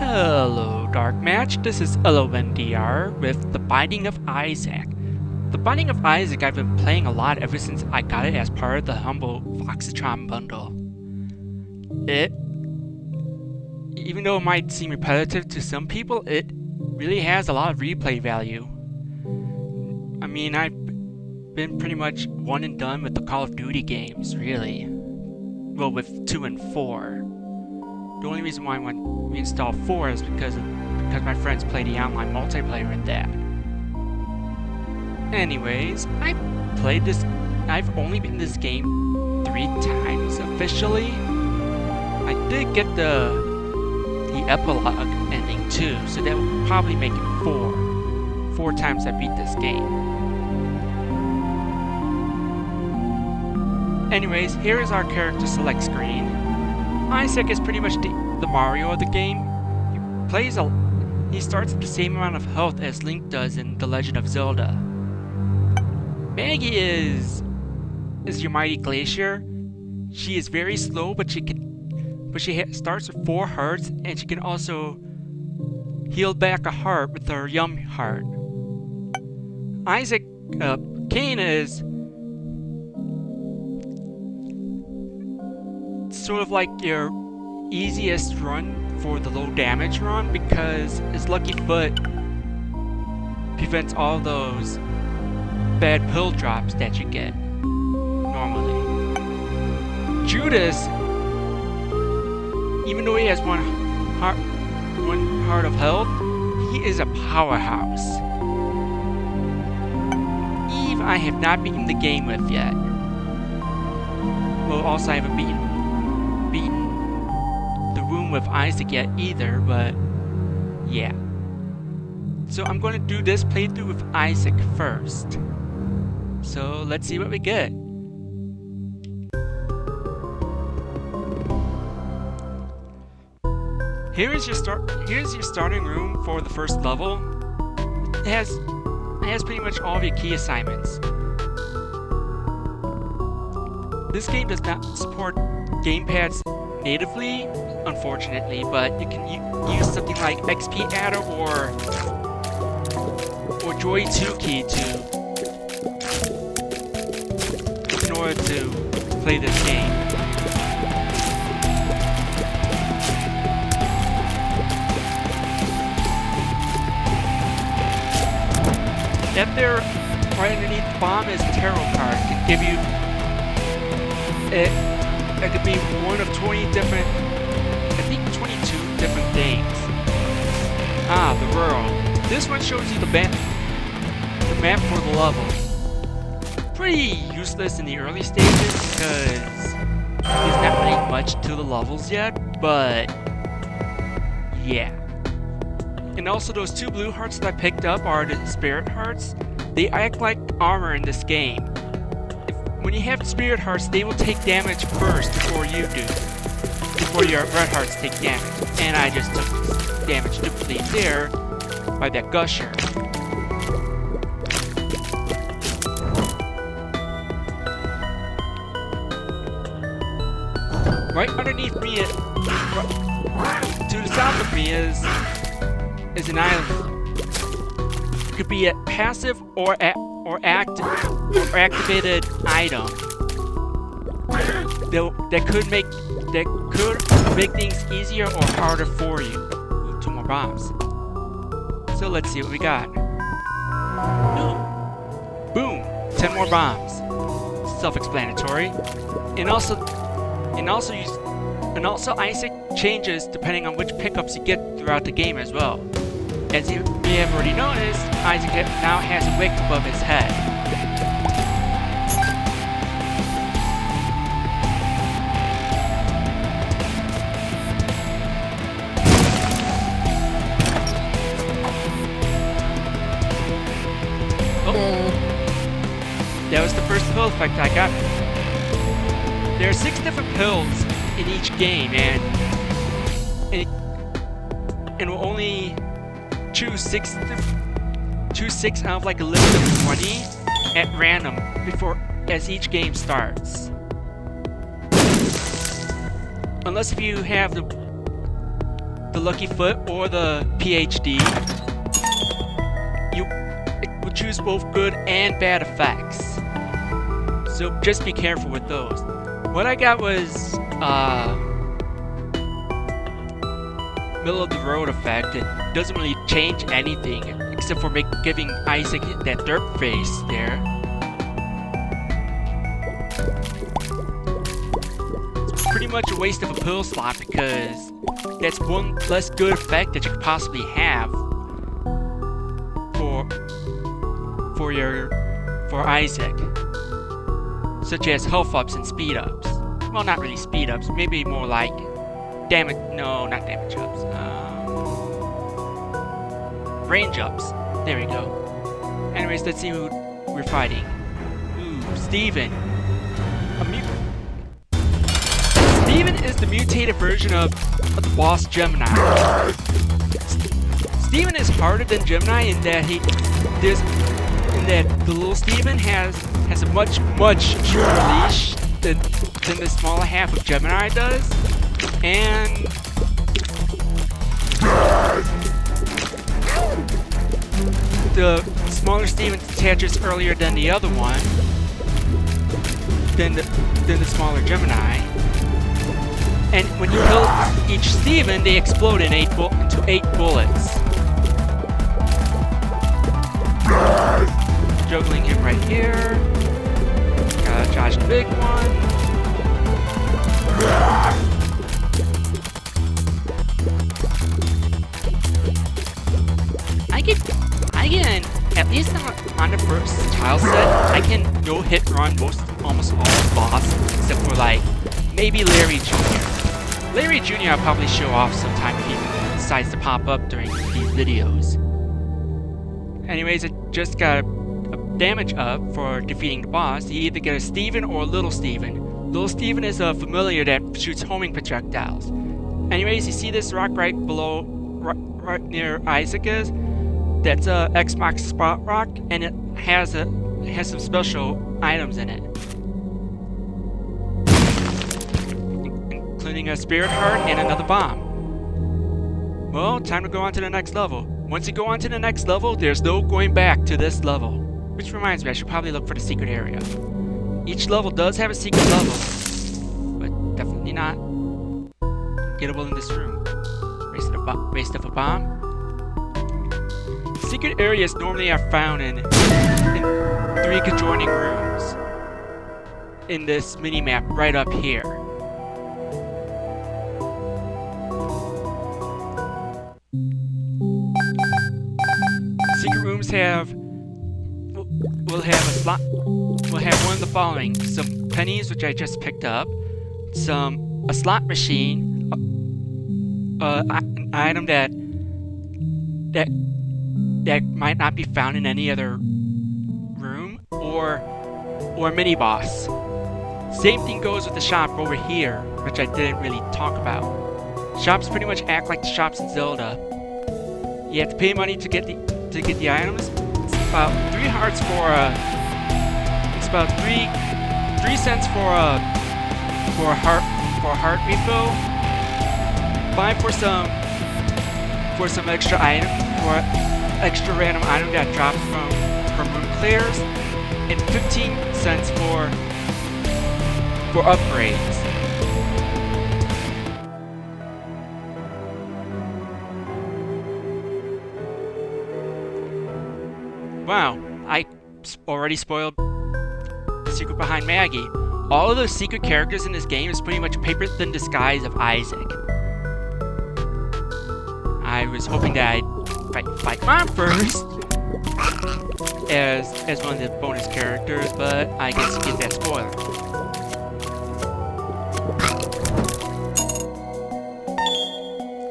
Hello, Dark Match. This is LONDR with The Binding of Isaac. The Binding of Isaac I've been playing a lot ever since I got it as part of the Humble Foxytron bundle. Even though it might seem repetitive to some people, it really has a lot of replay value. I mean, I've been pretty much one and done with the Call of Duty games, really. Well, with 2 and 4. The only reason why I want to reinstall 4 is because my friends play the online multiplayer in that. Anyways, I've only been in this game 3 times officially. I did get the epilogue ending too, so that will probably make it 4. 4 times I beat this game. Anyways, here is our character select screen. Isaac is pretty much the Mario of the game. He starts at the same amount of health as Link does in The Legend of Zelda. Maggie is your mighty glacier. She is very slow, but she starts with 4 hearts, and she can also heal back a heart with her Yum Heart. Cain is sort of like your easiest run for the low damage run because his lucky foot prevents all those bad pill drops that you get normally. Judas, even though he has one heart of health, he is a powerhouse. Eve, I have not beaten the game with yet. Well, also I haven't beaten the room with Isaac yet either, but yeah. So I'm going to do this playthrough with Isaac first. So let's see what we get. Here's your starting room for the first level. It has pretty much all of your key assignments. This game does not support gamepads natively, unfortunately, but you can use something like XP Adder or Joy 2 key in order to play this game. Up there, right underneath the bomb, is a tarot card. It can give you it could be one of 20 different, I think 22 different things. Ah, the world. This one shows you the map for the level. Pretty useless in the early stages because there's not really much to the levels yet, but yeah. And also those 2 blue hearts that I picked up are the spirit hearts. They act like armor in this game. When you have spirit hearts, they will take damage first before you do. Before your red hearts take damage. And I just took damage duplicately there by that gusher. Right underneath me, to the south of me is an island. It could be a passive or activated item that could make things easier or harder for you. Ooh, 2 more bombs. So let's see what we got. Ooh. Boom! 10 more bombs. Self-explanatory. And also Isaac changes depending on which pickups you get throughout the game as well. As you may have already noticed, Isaac now has a wick above his head. Oh, that was the first pill effect I got. There are 6 different pills in each game, and will only choose 6 out of like a limit of 20 at random as each game starts. Unless if you have the Lucky Foot or the PhD, you will choose both good and bad effects. So just be careful with those. What I got was middle of the road effect. It doesn't really change anything except for giving Isaac that derp face there. It's pretty much a waste of a pill slot because that's one less good effect that you could possibly have for Isaac, such as health ups and speed ups. Well, not really speed ups, maybe more like damage. No, not damage ups. Range ups. There we go. Anyways, let's see who we're fighting. Ooh, Steven. Steven is the mutated version of the boss Gemini. Steven is harder than Gemini in that the little Steven has a much shorter leash than the smaller half of Gemini does, and the smaller Steven attaches earlier than the other one, than the smaller Gemini. And when you kill each Steven, they explode in into 8 bullets. Juggling him right here. Gotta dodge the big one. I can, at least on the first tile set, I can no hit run almost all the boss, except for like maybe Larry Jr. Larry Jr. I'll probably show off sometime if he decides to pop up during these videos. Anyways, I just got a damage up for defeating the boss. You either get a Steven or a Little Steven. Little Steven is a familiar that shoots homing projectiles. Anyways, you see this rock right below, right near Isaac is? That's a Xbox Spot Rock, and it has some special items in it, including a Spirit Heart and another bomb. Well, time to go on to the next level. Once you go on to the next level, there's no going back to this level. Which reminds me, I should probably look for the secret area. Each level does have a secret level, but definitely not gettable in this room. Waste of a bomb. Secret areas normally are found in 3 conjoining rooms in this mini-map right up here. Secret rooms will have a slot. We'll have one of the following: some pennies, which I just picked up, a slot machine, an item that might not be found in any other room, or a mini boss. Same thing goes with the shop over here, which I didn't really talk about. Shops pretty much act like the shops in Zelda. You have to pay money to get the items. It's about 3 hearts for it's about 3 cents for a heart refill. 5 for some extra item, for extra random item that drops from room clears, and 15 cents for upgrades. Wow, I already spoiled the secret behind Maggie. All of the secret characters in this game is pretty much paper thin disguise of Isaac. I was hoping that I'd fight Mom first as one of the bonus characters, but I guess you get that spoiler.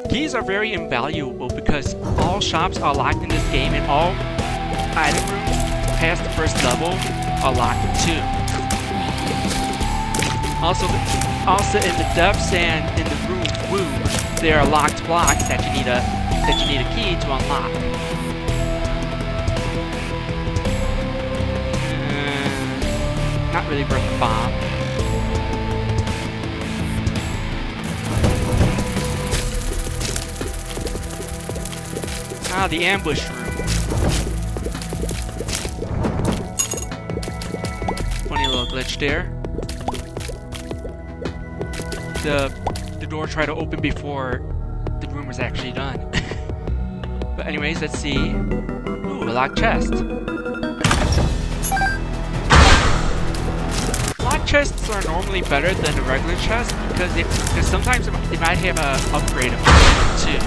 Keys are very invaluable because all shops are locked in this game, and all item rooms past the first level are locked too. Also in the depths and in the room woo, there are locked blocks that you need a key to unlock. Not really worth the bomb. Ah, the ambush room. Funny little glitch there. The door tried to open before the room was actually done. But anyways, let's see. Ooh, a locked chest. Locked chests are normally better than the regular chest because sometimes they might have an upgrade too.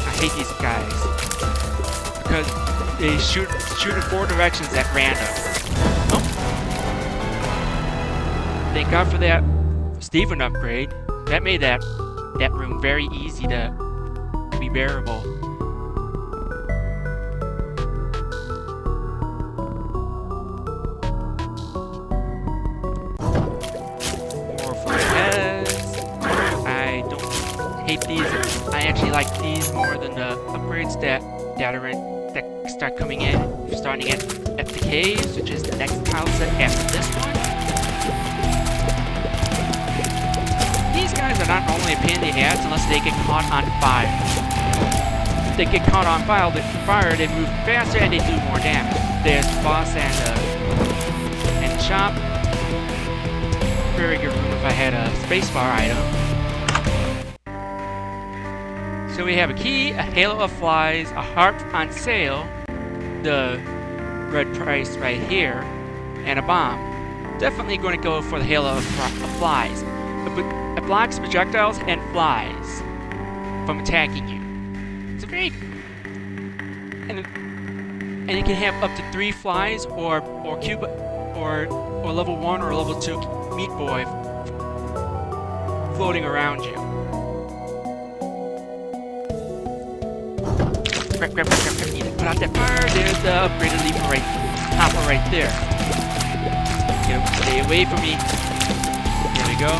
I hate these guys because they shoot in 4 directions at random. Oh. Thank God for that Steven upgrade. That made that room very easy to be bearable. More foreheads. I don't hate these. I actually like these more than the upgrades that start coming in. Starting at the caves, which is the next tile set after this one. These guys are not normally a pain in the ass unless they get caught on fire. If they get caught on fire, they move faster and they do more damage. There's boss and shop. Very good room if I had a spacebar item. So we have a key, a halo of flies, a harp on sale, the red price right here, and a bomb. Definitely going to go for the halo of flies. It blocks projectiles and flies from attacking you. It's a very and you can have up to 3 flies or level 1 or level 2 meat boy floating around you. Grab. Put out that fire. There's the upgraded lever hopper right there. Stay away from me. There we go.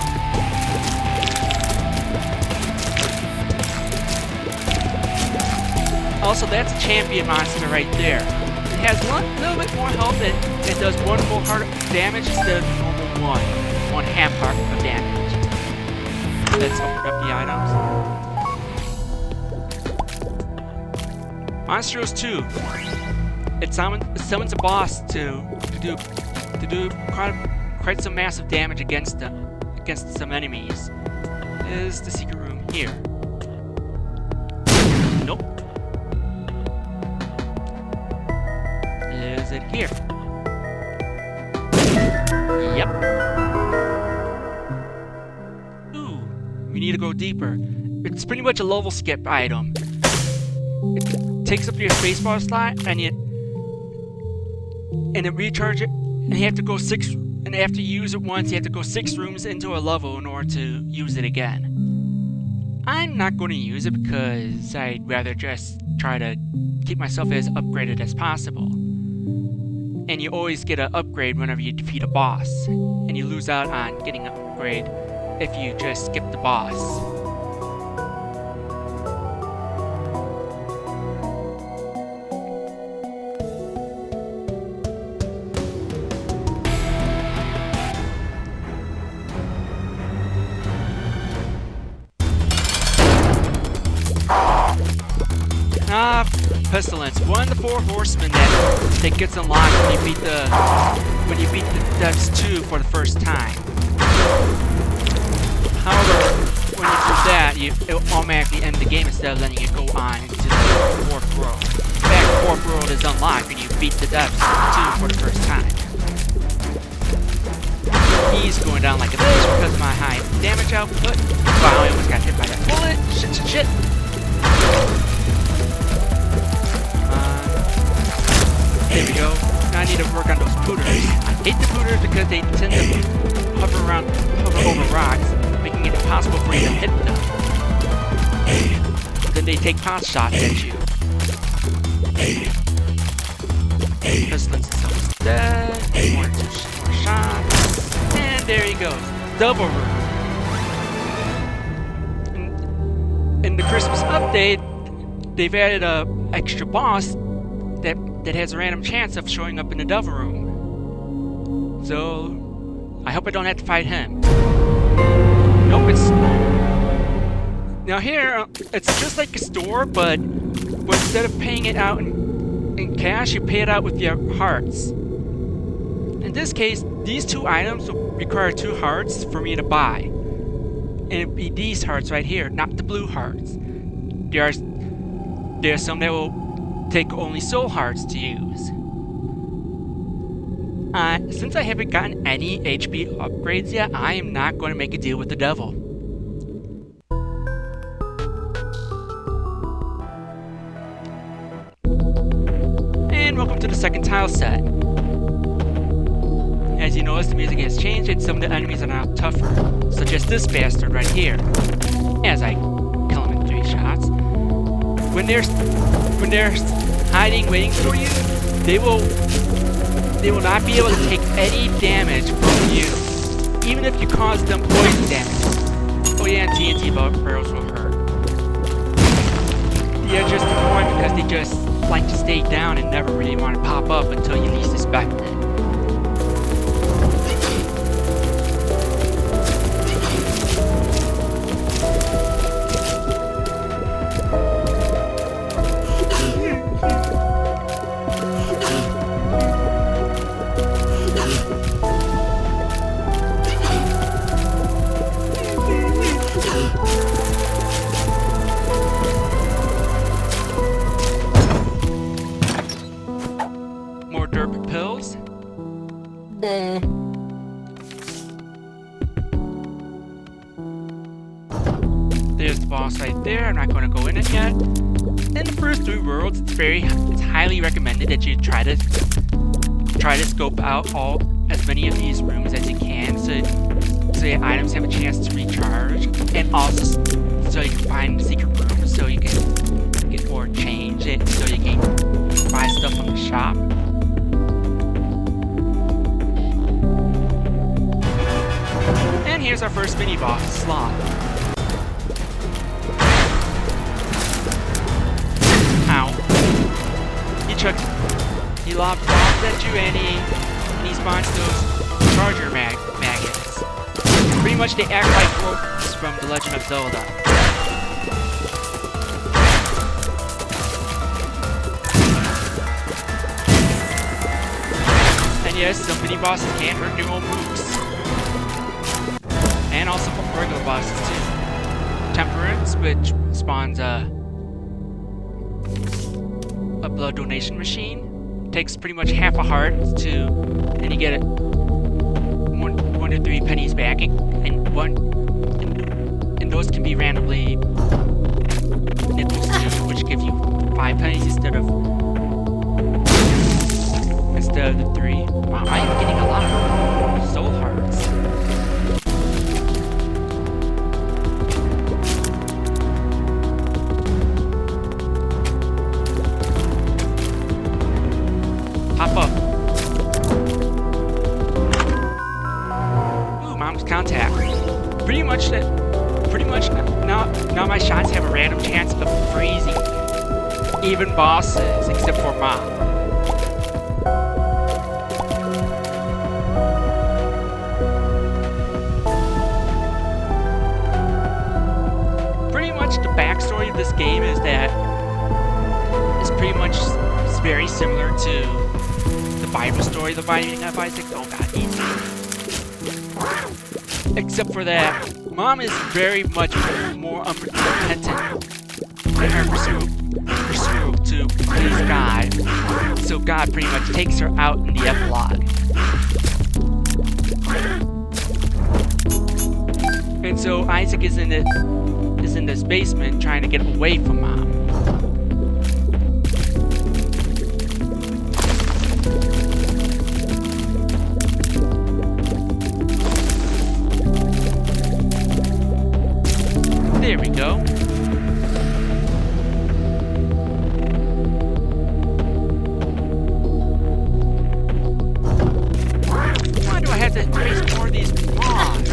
Also, that's a champion monster right there. It has a little bit more health. It does 1 full heart damage instead of normal 1 half heart of damage. Let's open up the items. Monstros 2. It summons a boss to do quite some massive damage against some enemies. Is the secret room here? Nope. Is it here? Yep. Ooh, we need to go deeper. It's pretty much a level skip item. It takes up your spacebar slot and it recharges it, and you have to go 6. And after you use it once, you have to go 6 rooms into a level in order to use it again. I'm not going to use it because I'd rather just try to keep myself as upgraded as possible. And you always get an upgrade whenever you defeat a boss. And you lose out on getting an upgrade if you just skip the boss. Pestilence, one of the 4 horsemen that gets unlocked when you beat the Devs 2 for the first time. However, when you do that, it will automatically end the game instead of letting you go on into the 4th world. In fact, the 4th world is unlocked when you beat the Devs 2 for the first time. He's going down like a bitch because of my high damage output. Wow, I almost got hit by that bullet. Shit. There we go. Now I need to work on those pooters. I hate the pooters because they tend to hover over rocks, making it impossible for you to hit them. Then they take pot shots at you. Pestilence is almost dead. More shots. And there he goes. Double room. In the Christmas update, they've added a extra boss that has a random chance of showing up in the Devil Room. So I hope I don't have to fight him. Nope, it's... Now here, it's just like a store, but instead of paying it out in cash, you pay it out with your hearts. In this case, these two items will require 2 hearts for me to buy. And it'd be these hearts right here, not the blue hearts. There are some that will take only soul hearts to use. Since I haven't gotten any HP upgrades yet, I am not going to make a deal with the devil. And welcome to the second tile set. As you notice, the music has changed and some of the enemies are now tougher, such as this bastard right here. As I kill him in 3 shots. When they're hiding, waiting for you, they will not be able to take any damage from you, even if you cause them poison damage. Oh yeah, TNT barrels will hurt. They're just annoying because they just like to stay down and never really want to pop up until you least expect it. There's the boss right there. I'm not going to go in it yet. In the first 3 worlds, it's highly recommended that you try to scope out as many of these rooms as you can, so your items have a chance to recharge, and also so you can find secret rooms, so you can get or change it, so you can buy stuff from the shop. And here's our first mini boss, Sloth. He lobs bombs at you and he spawns those charger maggots. Pretty much they act like wolves from The Legend of Zelda. And yes, some mini bosses can hurt their own moves. And also regular bosses too. Temperance, which spawns a blood donation machine. Takes pretty much half a heart and you get 1 to 3 pennies back, and those can be randomly nickels too, which give you 5 pennies instead of the 3. Wow, I am getting a lot of soul hearts. Pop up. Ooh, mom's contact. Pretty much now my shots have a random chance of freezing even bosses except for mom. Pretty much the backstory of this game is that it's pretty much very similar to the Bible story, the Binding of Isaac. Oh god, easy. Except for that, Mom is very much more unrepentant in her pursuit to please God. So God pretty much takes her out in the epilogue. And so Isaac is in this basement trying to get away from Mom. There we go. Why do I have to face more of these boss?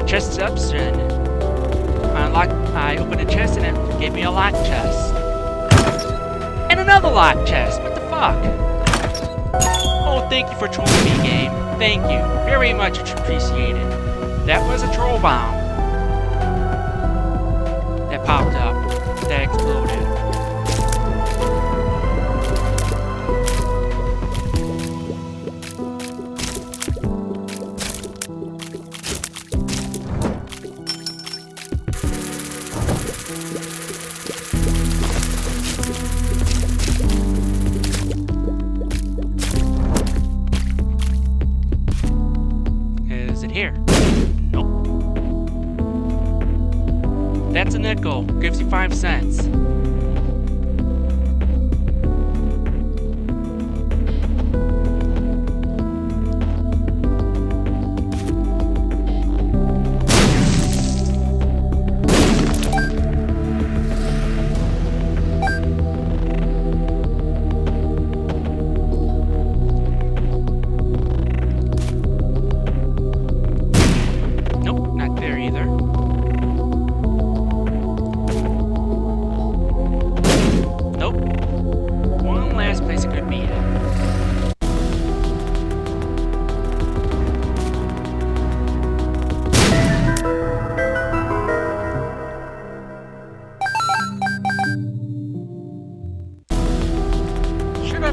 chest substance. I opened a chest and it gave me a lock chest. And another lock chest. What the fuck? Oh, thank you for trolling me, game. Thank you. Very much appreciated. That was a troll bomb. That popped up. That exploded. Is it here? Nope. That's a nickel. Gives you 5 cents.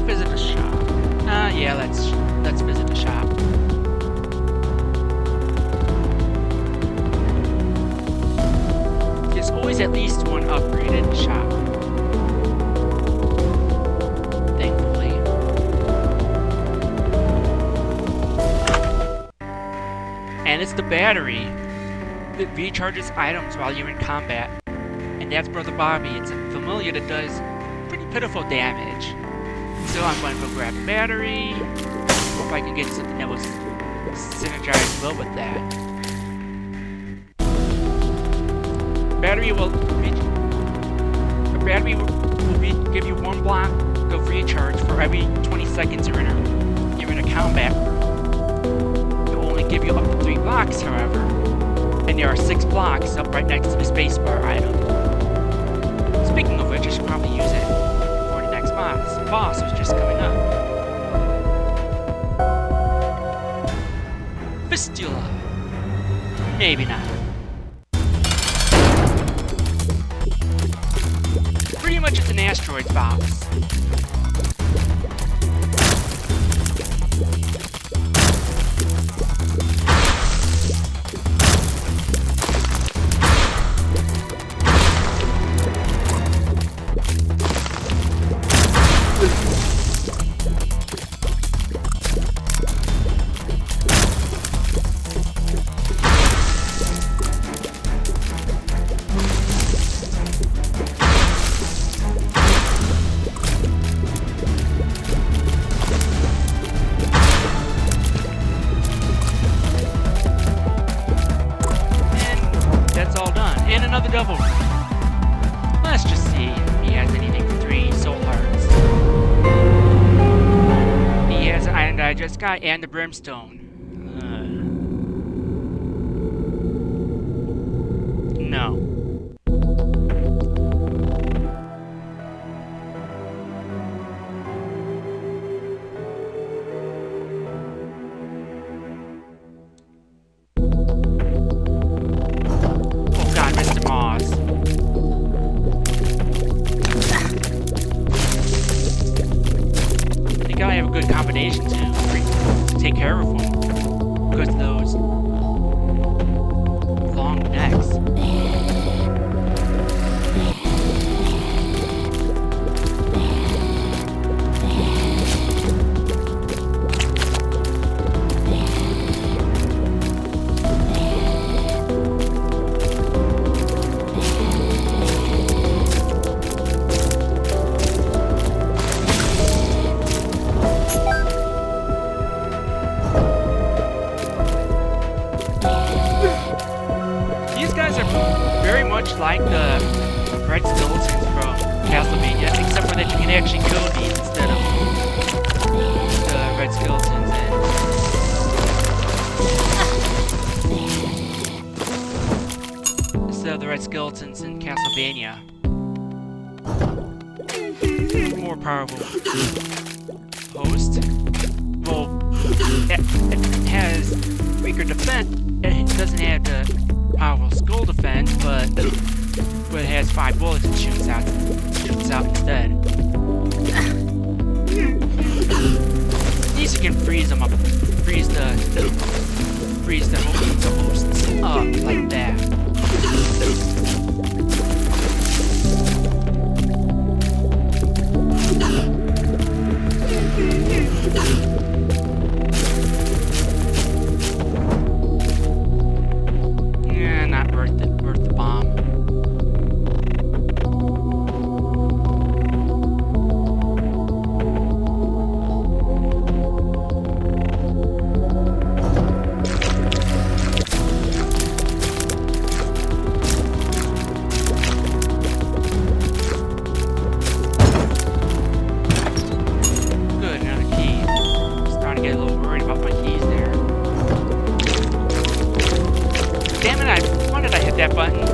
Visit a shop. Yeah, let's visit the shop. There's always at least one upgraded shop. Thankfully. And it's the battery that recharges items while you're in combat. And that's Brother Bobby. It's a familiar that does pretty pitiful damage. So I'm going to go grab a battery. Hope I can get something that will synergize well with that. Battery will give you 1 block of recharge for every 20 seconds you're in a combat room. It will only give you up to 3 blocks, however, and there are 6 blocks up right next to the spacebar item. Speaking of which, I should probably use it for the next boss. The boss was just coming up. Fistula. Maybe not. Pretty much it's an asteroid box. And another double run. Let's just see if he has anything for 3 soul hearts. He has, and I just got, and the brimstone. No. I have a good combination to take care of them because of those long necks. Very much like the red skeletons from Castlevania, except for that you can actually kill these instead of the red skeletons. the red skeletons in Castlevania. More powerful host. Well, it has weaker defense. It doesn't have the powerful skull defense, but it has 5 bullets it shoots out instead. At least you can freeze them up, freeze the hosts up like that. Yeah, not worth the bomb. That button.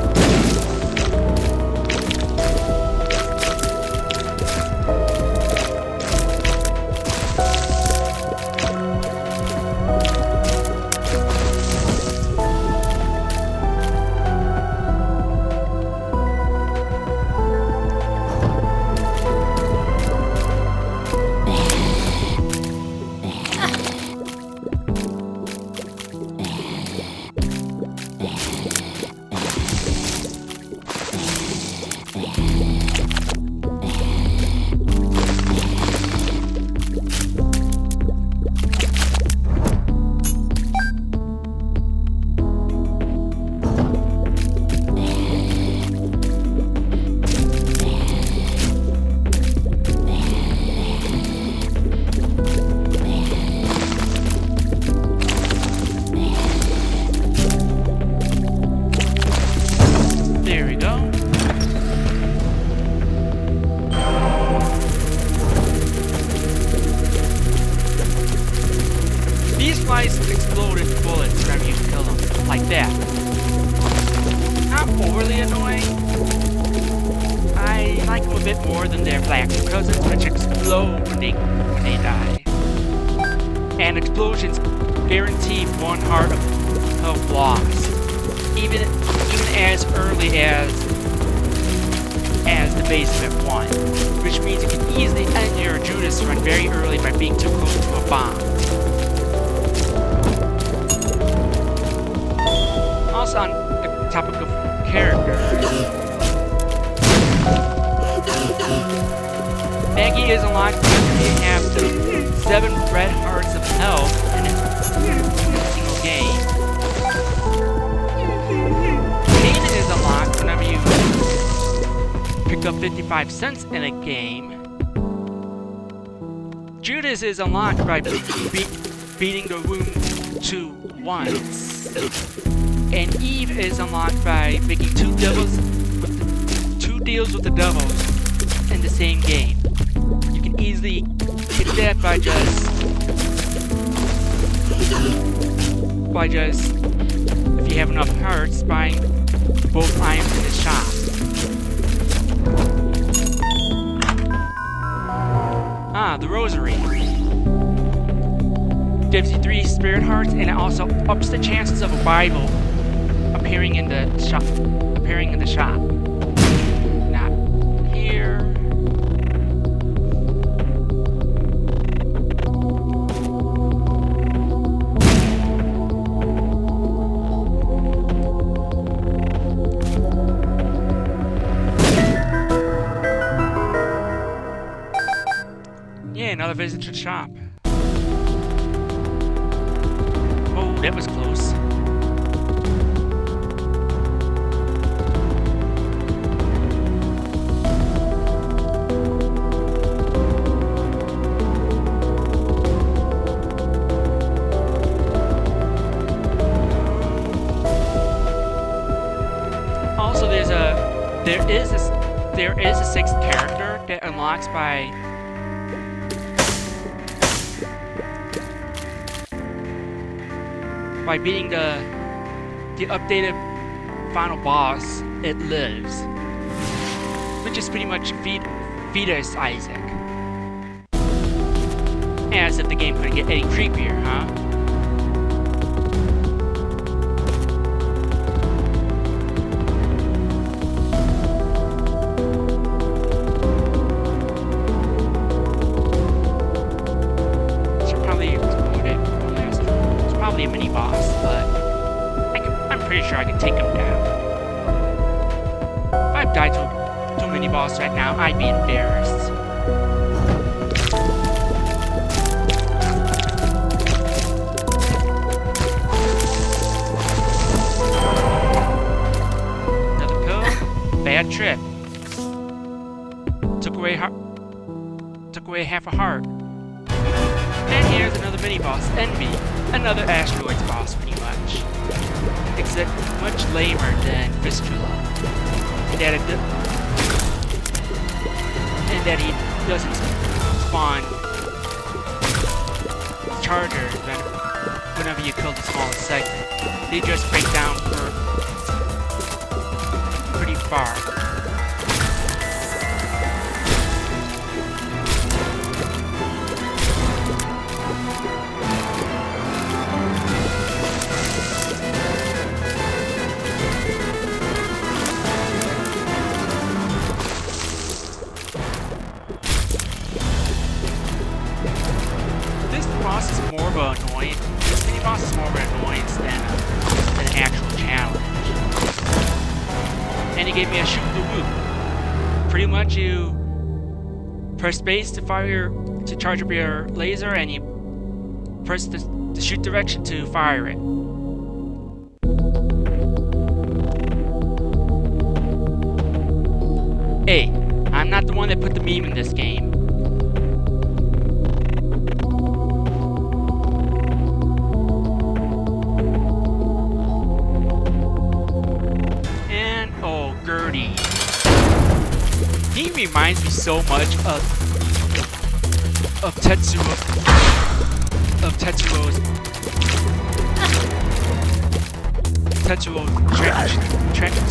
Exploded bullets whenever you kill them, like that. Not overly annoying. I like them a bit more than their black cousins, which explode when they die. And explosions guarantee 1 heart of loss, even as early as the basement 1, which means you can easily end your Judas run very early by being too close to a bomb. Also, on the topic of characters, Maggie is unlocked when you have 7 red hearts of health in a single game. Kaden is unlocked whenever you pick up 55 cents in a game. Judas is unlocked by beating the room 2 once. And Eve is unlocked by making 2 deals with the devils in the same game. You can easily get that by just if you have enough hearts, buying both items in the shop. The rosary gives you 3 spirit hearts, and it also ups the chances of a Bible appearing in the shop. Not here. Yeah, another visit to the shop. Oh, that was close. Also, there is a 6th character that unlocks by beating the updated final boss, it lives. Which is pretty much Fetus Isaac. As if the game couldn't get any creepier, huh? Should probably explode it. It's probably a mini boss, but I'm pretty sure I can take him down. If I died to a mini boss right now, I'd be embarrassed. Bad trip. Took away half a heart. And here's another mini boss, Envy. Another asteroids boss, pretty much. Except much lamer than Fistula. And that he doesn't spawn chargers whenever you kill the smallest segment. They just break down for pretty far. This boss is more of an annoyance. This mini boss is more of an annoyance than an actual challenge. And he gave me a shoot the whoop. Pretty much you press space to charge up your laser, and you press the shoot direction to fire it. Hey, I'm not the one that put the meme in this game. Gertie. He reminds me so much of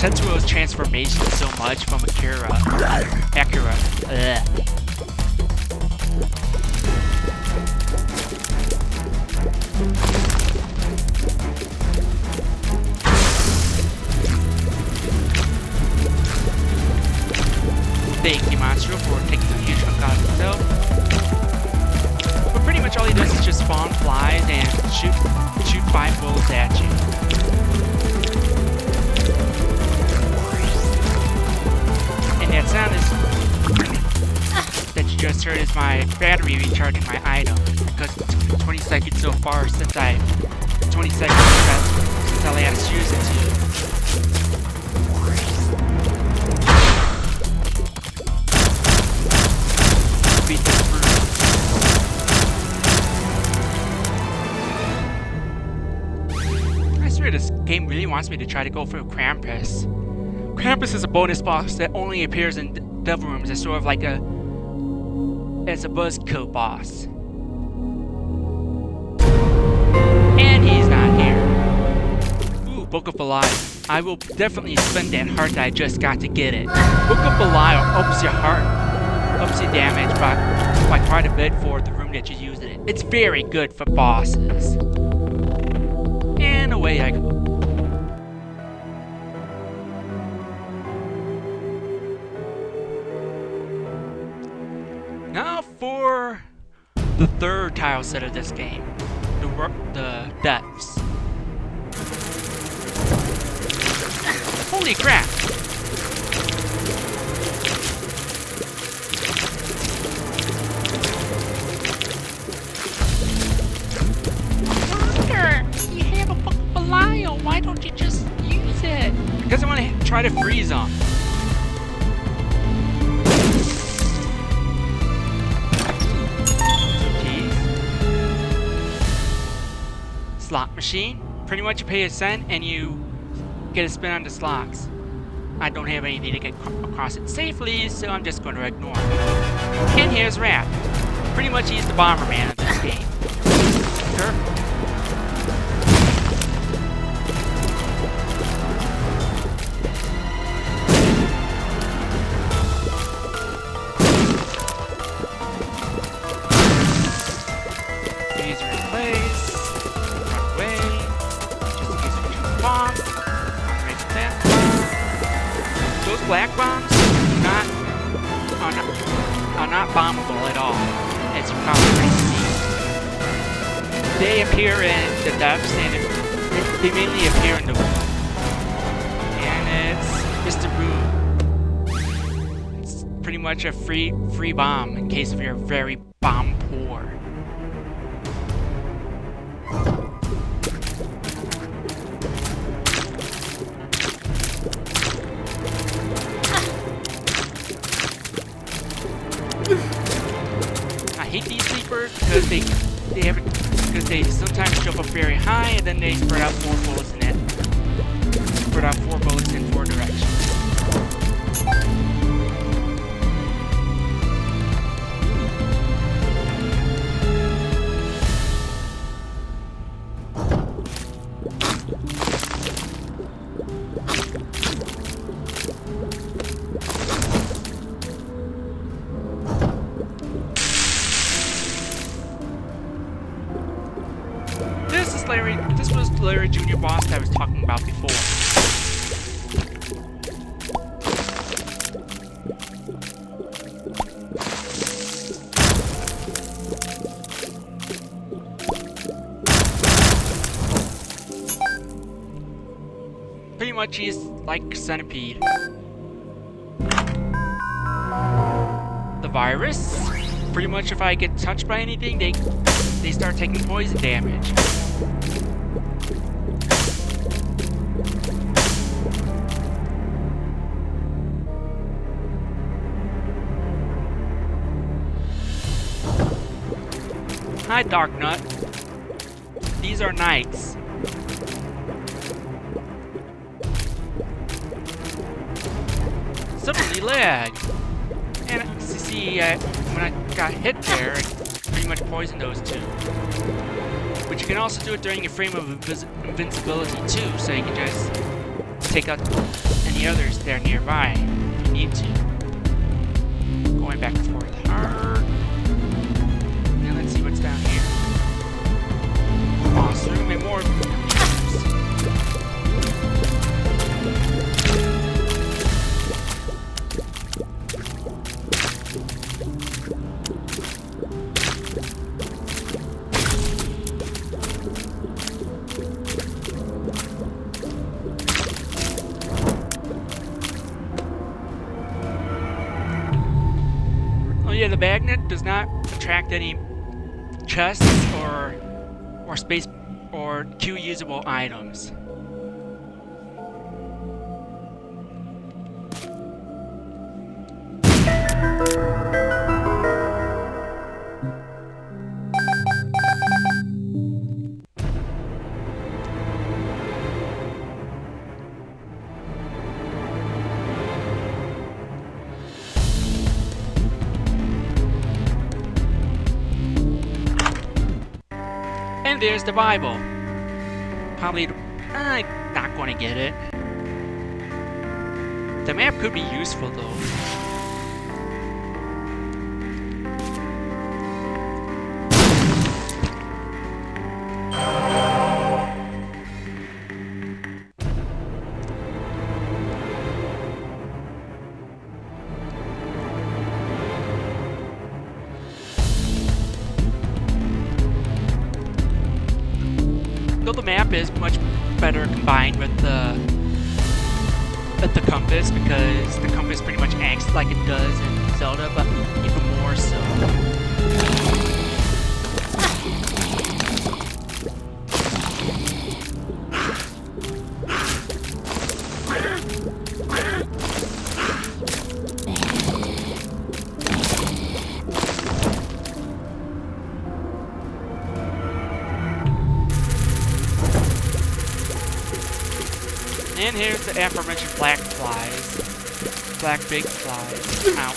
Tetsuo's transformation so much from Akira. Thank you, Monstro, for taking a huge chunk out of himself. But pretty much all he does is just spawn flies and shoot 5 bullets at you. And that sound that you just heard is my battery recharging my item, because it took me 20 seconds so far since I last used it to. This game really wants me to try to go for Krampus. Krampus is a bonus boss that only appears in Devil Rooms as sort of like a buzzkill boss. And he's not here. Ooh, Book of Belial. I will definitely spend that heart that I just got to get it. Book of Belial ups your damage by quite a bit for the room that you use it in. It's very good for bosses. And away I go. Now for the third tile set of this game, the depths. Holy crap! Why don't you just use it? Because I want to try to freeze them. Slot machine. Pretty much you pay a cent and you get a spin on the slots. I don't have anything to get across it safely, so I'm just going to ignore it. And here's Raph. Pretty much he's the Bomberman of this game. Sure. black bombs are not bombable at all, as you probably see. They appear in the depths, and they mainly appear in the wall. And it's Mr. Boom. It's pretty much a free bomb in case if you're very bomb poor. I hate these sleepers because they sometimes jump up very high and then they spread out 4 bullets in it. Spread out 4 bullets in 4 directions. This was the Larry Jr. boss that I was talking about before. Pretty much he's like Centipede. The virus? Pretty much if I get touched by anything, they start taking poison damage. Hi, Darknut. These are knights. Suddenly lag. And you see, when I got hit there, I pretty much poisoned those two. But you can also do it during a frame of invincibility too, so you can just take out any others there nearby if you need to. Going back and forth hard. Now let's see what's down here. Boss room and more. Yeah, the magnet does not attract any chests or space or Q usable items. And there's the Bible. Probably, I'm not going to get it. The map could be useful though. Though the map is much better combined with the compass, because the compass pretty much acts like it does in Zelda, but even more so. And here's the aforementioned black flies. Black big flies. Ow.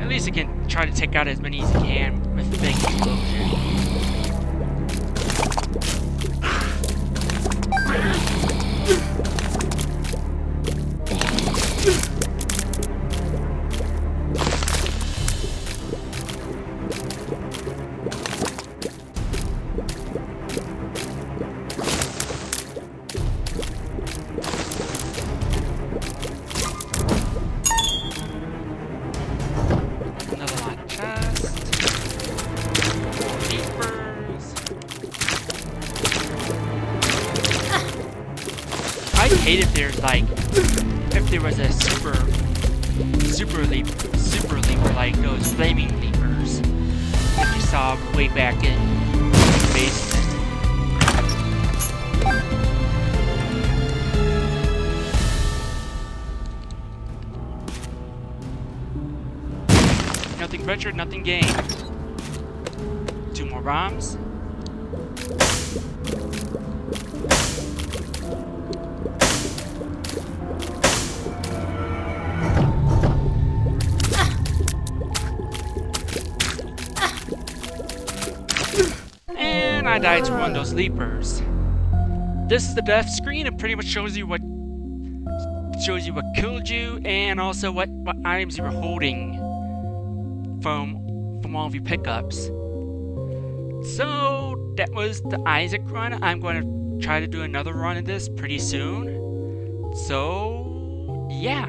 At least you can try to take out as many as you can with the big explosion. hate if there's like, if there was a super leaper like those flaming leapers that you saw way back in the basement. Nothing ventured, nothing gained. 2 more bombs. And I died to one of those leapers. This is the death screen. It pretty much shows you what killed you, and also what items you were holding from all of your pickups. So that was the Isaac run. I'm going to try to do another run of this pretty soon. So yeah.